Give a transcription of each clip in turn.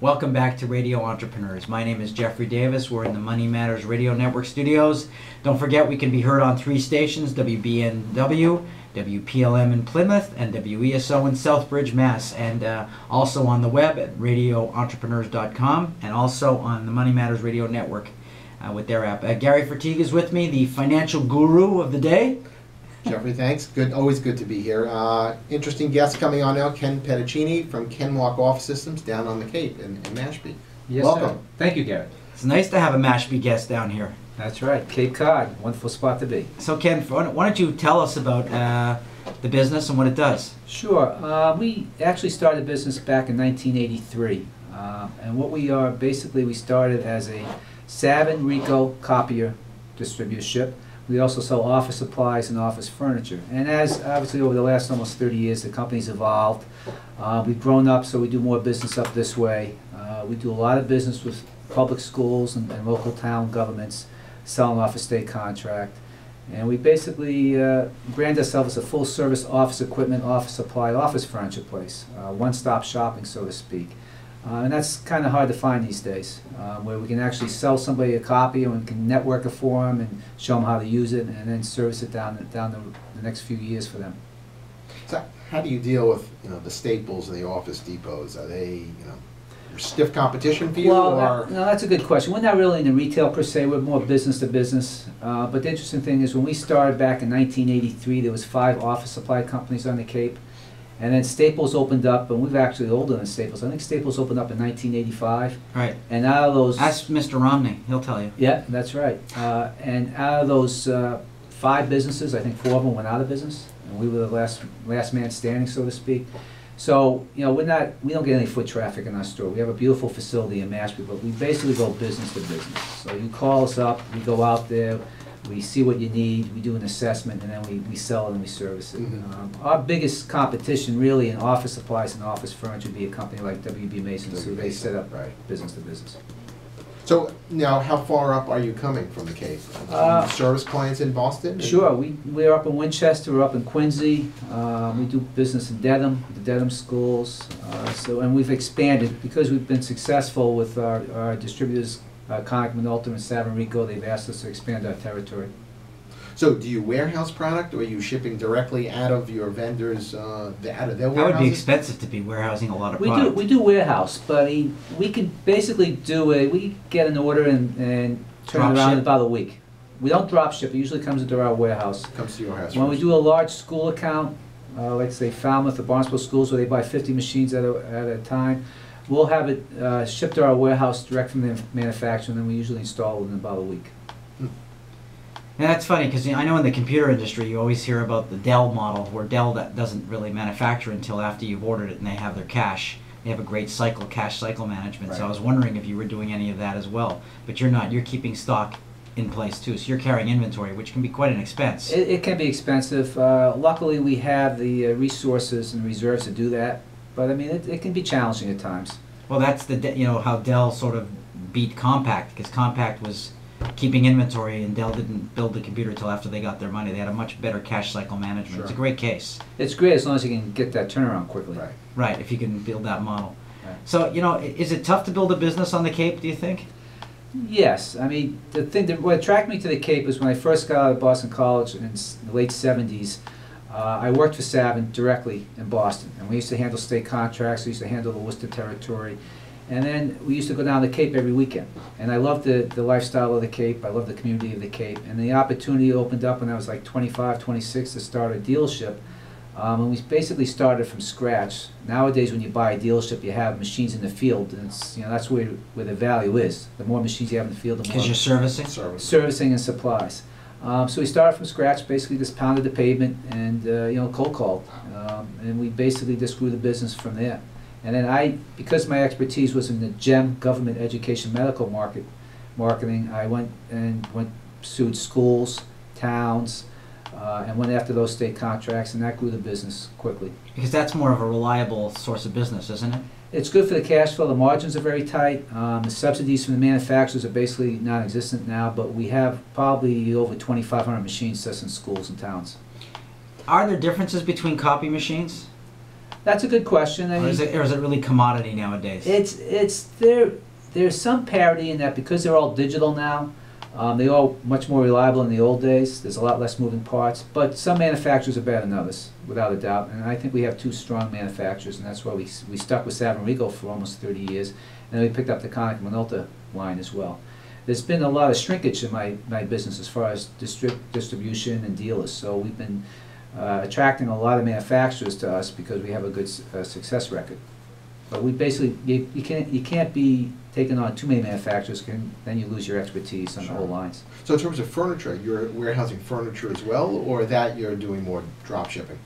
Welcome back to Radio Entrepreneurs. My name is Jeffrey Davis. We're in the Money Matters Radio Network studios. Don't forget we can be heard on 3 stations, WBNW, WPLM in Plymouth, and WESO in Southbridge, Mass. And also on the web at radioentrepreneurs.com, and also on the Money Matters Radio Network with their app. Gary Fertigue is with me, the financial guru of the day. Jeffrey, thanks. Good, always good to be here. Interesting guest coming on now, Ken Pedecini from Kenwalk Office Systems down on the Cape in Mashpee. Yes, welcome. Sir. Thank you, Gary. It's nice to have a Mashpee guest down here. That's right, Cape Cod, wonderful spot to be. So Ken, why don't you tell us about the business and what it does? Sure. We actually started business back in 1983. And what we are, basically we started as a Savin Rico copier distributorship. We also sell office supplies and office furniture. And as obviously over the last almost 30 years, the company's evolved. We've grown up, so we do more business up this way. We do a lot of business with public schools and local town governments, selling off a state contract. And we basically brand ourselves as a full-service office equipment, office supply, office furniture place. One-stop shopping, so to speak. And that's kind of hard to find these days, where we can actually sell somebody a copy and we can network it for them and show them how to use it and then service it down the next few years for them. So how do you deal with the Staples and the Office Depots? Are they stiff competition for you? Well, no, that's a good question. We're not really in the retail per se. We're more business to business. But the interesting thing is when we started back in 1983, there was 5 office supply companies on the Cape. And then Staples opened up, and we've actually older than Staples. I think Staples opened up in 1985. Right. And out of those... Ask Mr. Romney, he'll tell you. Yeah, that's right. And out of those 5 businesses, I think 4 of them went out of business. And we were the last man standing, so to speak. So, we don't get any foot traffic in our store. We have a beautiful facility in Mashpee, but we basically go business to business. So you call us up, we go out there, we see what you need, we do an assessment, and then we sell it and we service it. Mm-hmm. Our biggest competition really in office supplies and office furniture would be a company like W.B. Mason, so they set up business to business. So now, how far up are you coming from the Cape? Service clients in Boston? Sure, we're up in Winchester, we're up in Quincy, we do business in Dedham, the Dedham schools, and we've expanded because we've been successful with our distributors, Connick Minolta and Savin Rico. They've asked us to expand our territory. So do you warehouse product, or are you shipping directly out of your vendors, out of their warehouses? That would be expensive to be warehousing a lot of product. We do warehouse, but we can basically we get an order and turn it around in about a week. We don't drop ship, it usually comes into our warehouse. Comes to your house When first. we do a large school account, like say Falmouth or Barnstable schools where they buy 50 machines at a time, we'll have it shipped to our warehouse direct from the manufacturer, and then we usually install it in about a week. And that's funny because I know in the computer industry you always hear about the Dell model, where Dell doesn't really manufacture until after you've ordered it and they have their cash. They have a great cash cycle management. Right. So I was wondering if you were doing any of that as well. But you're not. You're keeping stock in place too. So you're carrying inventory, which can be quite an expense. It can be expensive. Luckily we have the resources and reserves to do that. But I mean, it can be challenging at times. Well, that's how Dell sort of beat Compaq, because Compaq was keeping inventory and Dell didn't build the computer till after they got their money. They had a much better cash cycle management. Sure. It's a great case. It's great as long as you can get that turnaround quickly. Right. Right, if you can build that model. Right. So, is it tough to build a business on the Cape, do you think? Yes, I mean, the thing that what attracted me to the Cape is when I first got out of Boston College in the late 70s, I worked for Savin directly in Boston, and we used to handle state contracts, we used to handle the Worcester territory, and then we used to go down to the Cape every weekend. And I loved the lifestyle of the Cape, I loved the community of the Cape, and the opportunity opened up when I was like 25, 26 to start a dealership. And we basically started from scratch. Nowadays, when you buy a dealership, you have machines in the field, and it's, that's where the value is. The more machines you have in the field, the more Because you're servicing? servicing and supplies. So we started from scratch, basically just pounded the pavement and cold called, and we basically just grew the business from there. And then because my expertise was in the GEM, government education medical marketing, I went sued schools, towns, and went after those state contracts, and that grew the business quickly. Because that's more of a reliable source of business, isn't it? It's good for the cash flow. The margins are very tight. The subsidies from the manufacturers are basically non-existent now, but we have probably over 2,500 machines just in schools and towns. Are there differences between copy machines? That's a good question. I Or mean, is it really commodity nowadays? it's there's some parity in that because they're all digital now. They're all much more reliable than the old days. There's a lot less moving parts, but some manufacturers are better than others, without a doubt. And I think we have two strong manufacturers, and that's why we stuck with Savin Rico for almost 30 years, and then we picked up the Konica Minolta line as well. There's been a lot of shrinkage in my business as far as distribution and dealers, so we've been attracting a lot of manufacturers to us because we have a good success record. But we basically, you can't be taking on too many manufacturers, then you lose your expertise on the whole lines. So in terms of furniture, you're warehousing furniture as well, or that you're doing more drop shipping?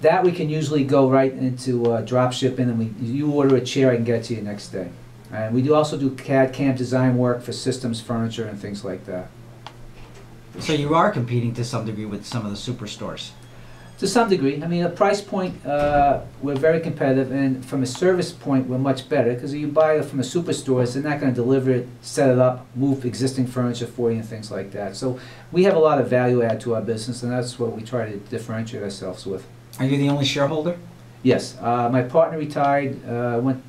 That we can usually go right into drop shipping, and you order a chair, I can get it to you next day. And we also do CAD/CAM design work for systems, furniture, and things like that. So you are competing to some degree with some of the superstores. To some degree. I mean, at price point, we're very competitive, and from a service point, we're much better, because if you buy it from the superstores, they're not going to deliver it, set it up, move existing furniture for you, and things like that. So we have a lot of value add to our business, and that's what we try to differentiate ourselves with. Are you the only shareholder? Yes. My partner retired,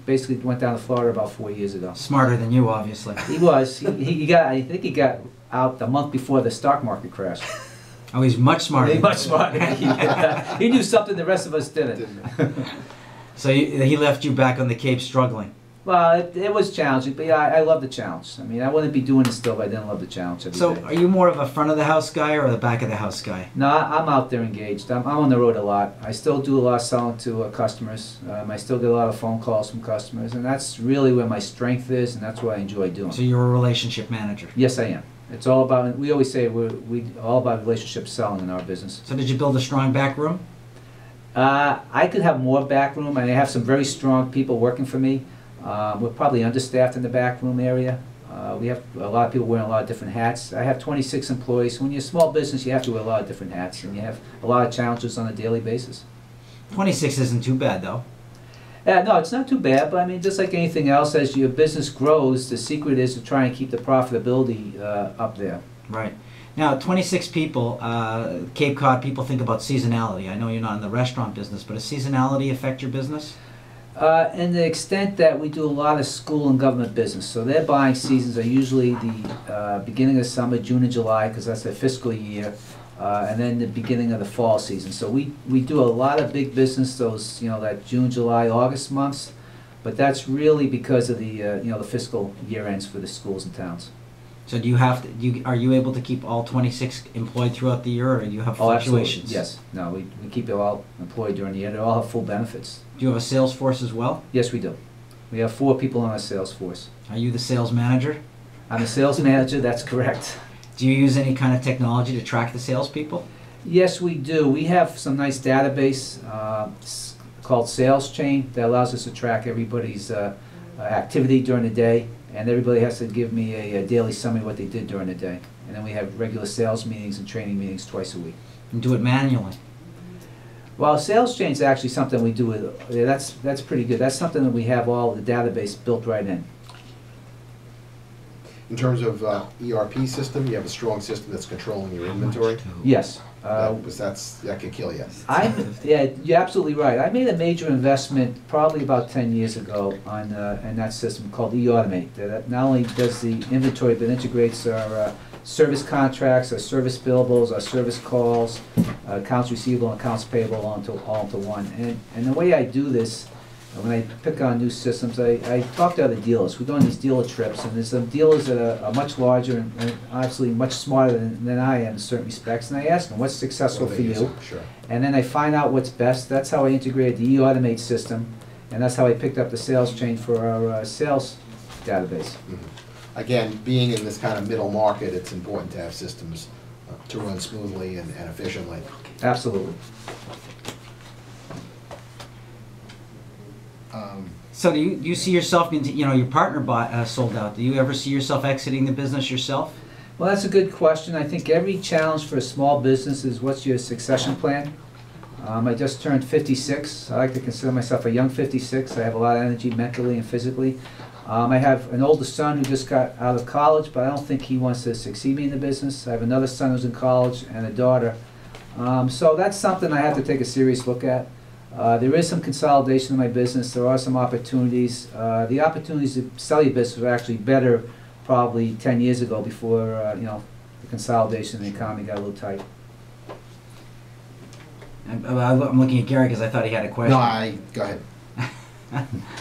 basically went down to Florida about 4 years ago. Smarter than you, obviously. He was. I think he got out the month before the stock market crashed. Oh, he's much smarter. He's much smarter. He knew something the rest of us didn't. So he left you back on the Cape struggling. Well, it was challenging, but yeah, I love the challenge. I mean, I wouldn't be doing this still if I didn't love the challenge every So day. are you more of a front of the house guy or the back of the house guy? No, I'm out there engaged. I'm on the road a lot. I still do a lot of selling to customers. I still get a lot of phone calls from customers, and that's really where my strength is, and that's what I enjoy doing. So you're a relationship manager. Yes, I am. It's all about, we always say we all about relationship selling in our business. So did you build a strong back room? I could have more back room, and I have some very strong people working for me. We're probably understaffed in the back room area. We have a lot of people wearing a lot of different hats. I have 26 employees. When you're a small business, you have to wear a lot of different hats, and you have a lot of challenges on a daily basis. 26 isn't too bad, though. No, it's not too bad, but I mean, just like anything else, as your business grows, the secret is to try and keep the profitability up there. Right. Now, 26 people, Cape Cod, people think about seasonality. I know you're not in the restaurant business, but does seasonality affect your business? In the extent that we do a lot of school and government business, so their buying seasons are usually the beginning of summer, June and July, because that's their fiscal year, and then the beginning of the fall season. So we do a lot of big business those, that June, July, August months, but that's really because of the the fiscal year ends for the schools and towns. So are you able to keep all 26 employed throughout the year, or do you have Oh, absolutely. fluctuations? Yes. No, we keep it all employed during the year. They all have full benefits. Do you have a sales force as well? Yes, we do. We have 4 people on our sales force. Are you the sales manager? I'm a sales manager, that's correct. Do you use any kind of technology to track the salespeople? Yes, we do. We have some nice database called Sales Chain that allows us to track everybody's activity during the day, and everybody has to give me a daily summary of what they did during the day. And then we have regular sales meetings and training meetings twice a week. And do it manually? Well, Sales Chain is actually something we do with, that's pretty good. That's something that we have all the database built right in. In terms of ERP system, you have a strong system that's controlling your inventory. Yes. That could kill you. Yeah, you're absolutely right. I made a major investment probably about 10 years ago on in that system called eAutomate. That not only does the inventory, but integrates our service contracts, our service billables, our service calls, accounts receivable, and accounts payable all into one. And the way I do this, when I pick on new systems, I talk to other dealers. We go on these dealer trips, and there's some dealers that are much larger and obviously much smarter than I am in certain respects, and I ask them, what's successful for you? Sure. And then I find out what's best. That's how I integrated the eAutomate system, and that's how I picked up the Sales Chain for our sales database. Mm-hmm. Again, being in this kind of middle market, it's important to have systems to run smoothly and efficiently. Absolutely. So do you see yourself, your partner sold out. Do you ever see yourself exiting the business yourself? Well, that's a good question. I think every challenge for a small business is what's your succession plan? I just turned 56. I like to consider myself a young 56. I have a lot of energy mentally and physically. I have an older son who just got out of college, but I don't think he wants to succeed me in the business. I have another son who's in college and a daughter. So that's something I have to take a serious look at. There is some consolidation in my business. There are some opportunities. The opportunities to sell your business were actually better probably 10 years ago before, the consolidation in the economy got a little tight. I'm looking at Gary because I thought he had a question. No, go ahead.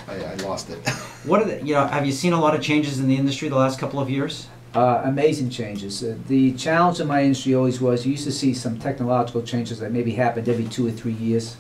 I lost it. What are have you seen a lot of changes in the industry the last couple of years? Amazing changes. The challenge in my industry always was you used to see some technological changes that maybe happened every 2 or 3 years.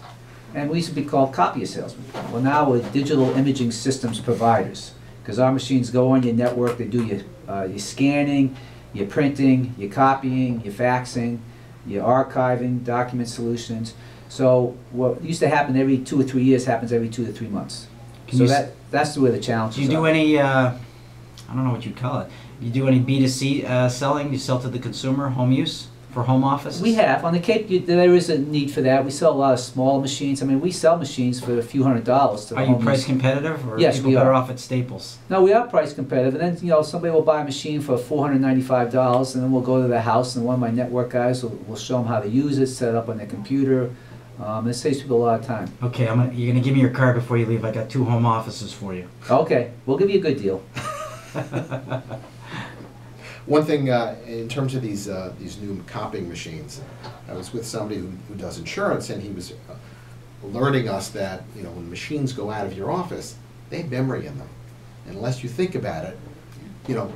And we used to be called copier salesmen. Well, now we're digital imaging systems providers because our machines go on your network. They do your scanning, your printing, your copying, your faxing, your archiving, document solutions. So what used to happen every 2 or 3 years happens every 2 to 3 months. So that's where the challenge is. Do you do any, I don't know what you'd call it, you do any B2C selling? You sell to the consumer, home use, for home offices? We have. On the Cape, there is a need for that. We sell a lot of small machines. I mean, we sell machines for a few $100s to the Are you home price use. competitive, or Yes, people we better are. off at Staples? No, we are price competitive, and then somebody will buy a machine for $495, and then we'll go to their house, and one of my network guys will show them how to use it, set it up on their computer. It saves people a lot of time. Okay, you're gonna give me your card before you leave. I got 2 home offices for you. Okay, we'll give you a good deal. One thing in terms of these new copying machines, I was with somebody who does insurance, and he was alerting us that when machines go out of your office, they have memory in them. And unless you think about it,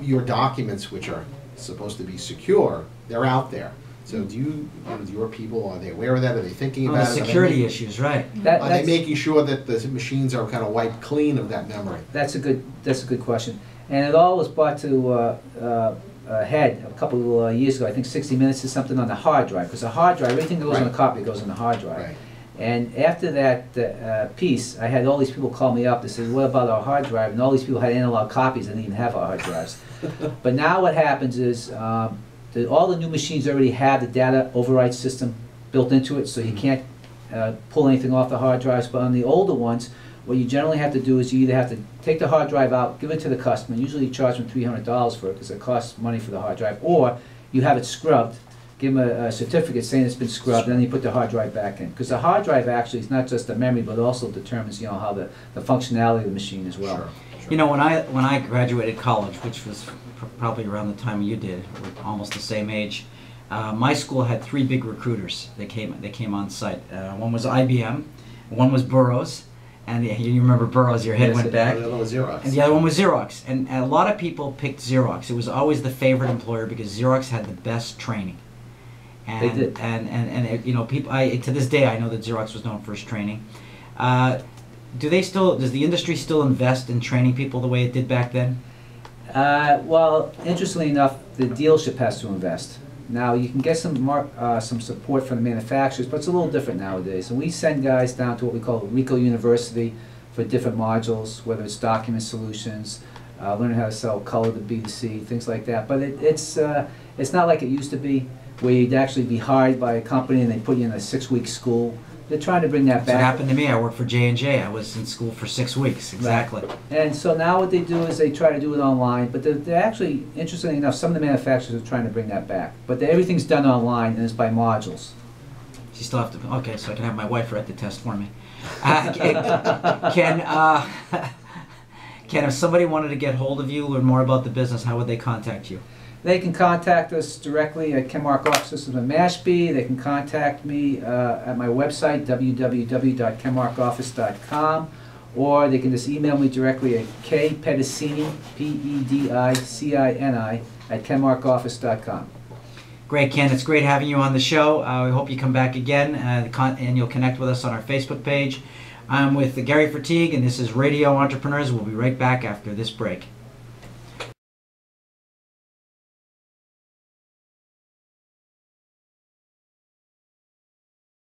your documents, which are supposed to be secure, they're out there. So do your people, are they aware of that? Are they thinking about The it? security issues, right? Are they making sure that the machines are kind of wiped clean of that memory? That's a good question. And it all was brought to head a couple of years ago. I think 60 Minutes is something on the hard drive, because the hard drive, everything that goes on Right. the copy goes on the hard drive. Right. And after that piece, I had all these people call me up. They said, "What about our hard drive?" And all these people had analog copies and didn't even have our hard drives. But now what happens is all the new machines already have the data override system built into it, so you can't pull anything off the hard drives. But on the older ones, what you generally have to do is you either have to take the hard drive out, give it to the customer. Usually you charge them $300 for it because it costs money for the hard drive, or you have it scrubbed. Give them a certificate saying it's been scrubbed, and then you put the hard drive back in. Because the hard drive actually is not just the memory, but also determines how the functionality of the machine as well. Sure. When I graduated college, which was probably around the time you did, we're almost the same age, my school had 3 big recruiters that came on site. One was IBM, one was Burroughs, and you remember Burroughs, your head Yes, went back. The other was Xerox. And the other one was Xerox. And a lot of people picked Xerox. It was always the favorite employer because Xerox had the best training. And, They did. And people. To this day, I know that Xerox was known for its training. Does the industry still invest in training people the way it did back then? Well, interestingly enough, the dealership has to invest. Now, you can get some support from the manufacturers, but it's a little different nowadays. And we send guys down to what we call Rico University for different modules, whether it's document solutions, learning how to sell color to B2C, things like that. But it's not like it used to be, where you'd actually be hired by a company and they put you in a 6-week school. They're trying to bring that That's what back. happened to me. I worked for J&J. I was in school for 6 weeks, exactly. And so now what they do is they try to do it online, but they're actually, interestingly enough, some of the manufacturers are trying to bring that back. But everything's done online and it's by modules. You still have to. Okay, so I can have my wife write the test for me. Ken, if somebody wanted to get hold of you, learn more about the business, how would they contact you? They can contact us directly at Kenmark Office Systems in Mashpee. They can contact me at my website, www.kenmarkoffice.com, or they can just email me directly at kpedicini, Pedicini, at kenmarkoffice.com. Great, Ken. It's great having you on the show. We hope you come back again, and you'll connect with us on our Facebook page. I'm with Gary Fatigue, and this is Radio Entrepreneurs. We'll be right back after this break.